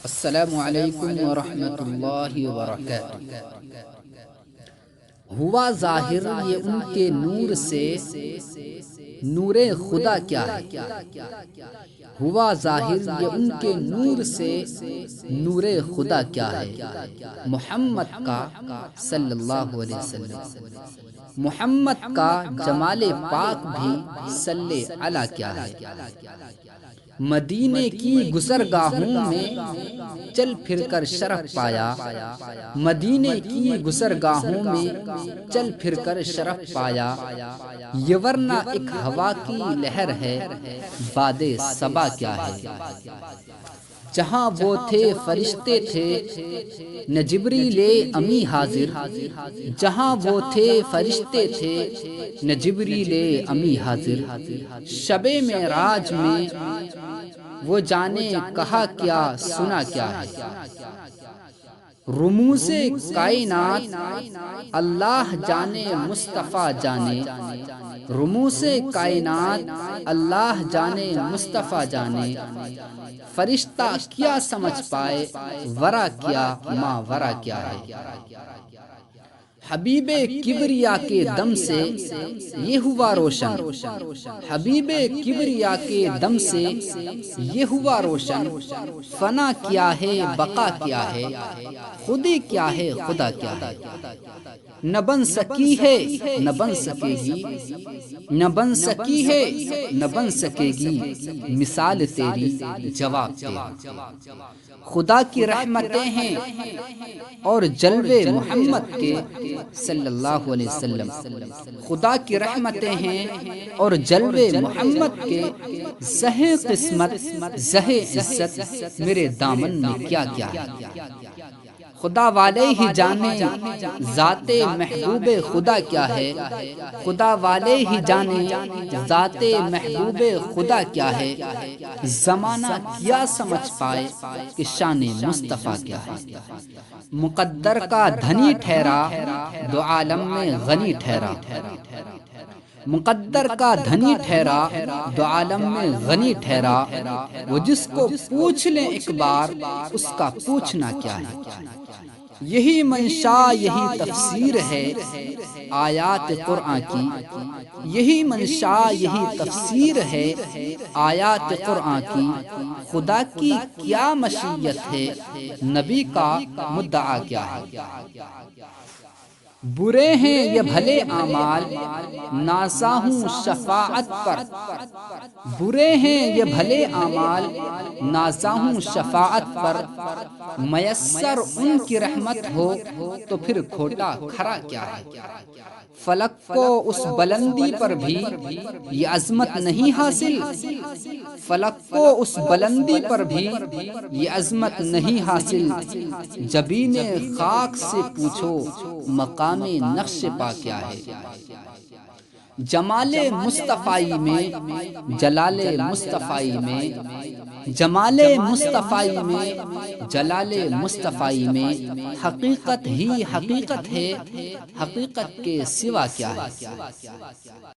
السلام علیکم ورحمۃ اللہ وبرکاتہ۔ ہوا ظاہر یہ ان کے نور سے، نور خدا کیا ہے؟ ہوا ظاہر یہ ان کے نور سے، نور خدا کیا ہے؟ محمد کا صلی اللہ علیہ وسلم، محمد کا جمال پاک بھی صلی علی کیا ہے؟ مدینے کی گزرگاہوں میں چل پھر کر شرف پایا، مدینے کی گزرگاہوں میں چل پھر کر شرف پایا، یہ ورنہ ایک ہوا کی لہر ہے، باد صبا کیا ہے؟ جہاں وہ تھے فرشتے تھے نہ جبریل امی حاضر، جہاں وہ تھے فرشتے تھے نہ جبریل امی حاضر، شب معراج میں وہ جانے کہا کیا سنا کیا ہے؟ رموز کائنات اللہ جانے مصطفیٰ جانے، رموز کائنات اللہ جانے مصطفیٰ جانے، فرشتہ کیا سمجھ پائے ورا کیا ما ورا کیا ہے؟ حبیب کبریا کے دم سے یہ ہوا روشن، حبیب کبریا کے دم سے یہ ہوا روشن، فنا کیا ہے بقا کیا ہے، خودی کیا ہے خدا کیا ہے؟ نہ بن سکی ہے نہ بن سکے گی، نہ بن سکی ہے نہ بن سکے گی، مثال تیری جواب تیرا۔ خدا کی رحمتیں ہیں اور جلوے محمد کے صلی اللہ علیہ وسلم، خدا کی رحمتیں ہیں اور جلوے محمد کے، زہیں قسمت زہیں عزت میرے دامن میں کیا کیا ہے؟ خدا والے ہی جانے ذات محبوب خدا کیا ہے، خدا والے ہی جانے ذات محبوب خدا کیا ہے، زمانہ کیا سمجھ پائے کہ شان مصطفیٰ کیا ہے؟ مقدر کا دھنی ٹھہرا دو عالم میں غنی ٹھہرا، مقدر کا دھنی ٹھہرا دو عالم میں غنی ٹھہرا، وہ جس کو پوچھ لیں ایک بار اس کا پوچھنا کیا ہے؟ یہی منشا یہی تفسیر ہے آیات قرآن کی، یہی منشا یہی تفسیر ہے آیات قرآن کی، خدا کی کیا مشیت ہے نبی کا مدعا کیا ہے؟ برے ہیں یہ بھلے اعمال نازا ہوں شفاعت پر، برے ہیں یہ بھلے اعمال نازا ہوں شفاعت پر، میسر ان کی رحمت ہو تو پھر کھوٹا کھرا کیا ہے؟ فلک کو اس بلندی پر بھی یہ عظمت نہیں حاصل، فلک کو اس بلندی پر بھی یہ عظمت نہیں حاصل، جبین خاک سے پوچھو مقام نقش پا کیا ہے؟ جمال مصطفی میں جلال مصطفی میں، جمال مصطفی میں جلال مصطفی میں، حقیقت ہی حقیقت ہے، حقیقت کے سوا کیا ہے؟